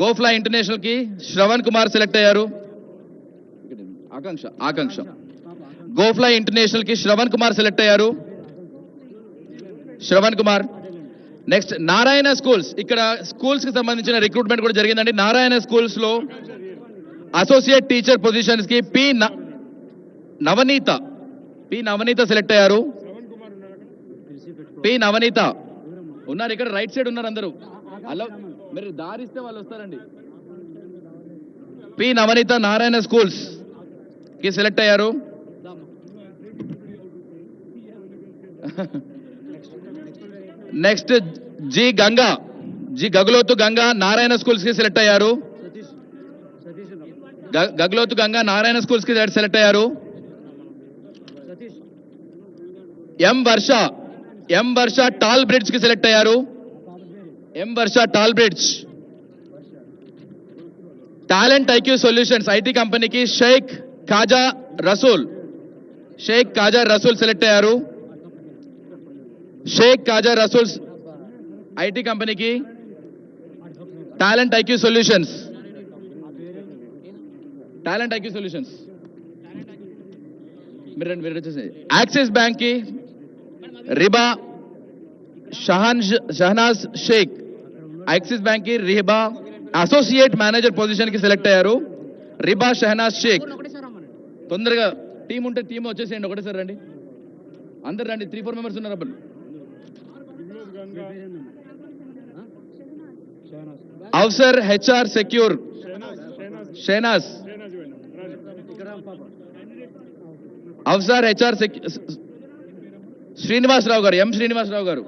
గోఫ్లా international కి Shravan Kumar select అయ్యారు. ఆకాంక్ష గోఫ్లా international కి శ్రవణ్ కుమార్ సెలెక్ట్ అయ్యారు. శ్రవణ్ కుమార్. Next Narayana schools. ఇక్కడ స్కూల్స్ కి సంబంధించిన రిక్రూట్మెంట్ కూడా జరిగిందండి. నారాయణ స్కూల్స్ లో అసోసియేట్ టీచర్ పొజిషన్స్ కి పి నవనీత సెలెక్ట్ అయ్యారు. పి నవనీత ఉన్నారు ఇక్కడ, రైట్ సైడ్ ఉన్నారు అందరూ. అలా మీరు దారిస్తే వాళ్ళు వస్తారండి. పి నవనీత నారాయణ స్కూల్స్ కి సెలెక్ట్ అయ్యారు. Next G Gugulothu Ganga Narayana schools కి సెలెక్ట్ అయ్యారు. గగులోతు గంగా నారాయణ స్కూల్స్ కి సెలెక్ట్ అయ్యారు. ఎం వర్ష టాల్ బ్రిడ్జ్ కి సెలెక్ట్ అయ్యారు. M Varsha Tall Bridge. Talent IQ Solutions IT కంపెనీకి షేక్ ఖాజా రసూల్ సెలెక్ట్ అయ్యారు. షేక్ ఖాజా రసూల్ ఐటీ కంపెనీకి టాలెంట్ ఐక్యూ సొల్యూషన్స్. మీరు వచ్చేసి యాక్సిస్ బ్యాంక్ కి రిబా షహనాజ్ షేక్. యాక్సిస్ బ్యాంక్ కి రిబా అసోసియేట్ మేనేజర్ పొజిషన్ కి సెలెక్ట్ అయ్యారు. రిబా షహనాజ్ షేక్. తొందరగా టీం ఉంటే టీం వచ్చేసేయండి, ఒకటేసారి రండి, అందరు రండి. 3-4 మెంబర్స్ ఉన్నారు అప్పుడు. అఫ్సర్ హెచ్ఆర్ సెక్యూర్ షెహనాజ్. అఫ్సర్ హెచ్ఆర్ శ్రీనివాసరావు గారు, ఎం శ్రీనివాసరావు గారు.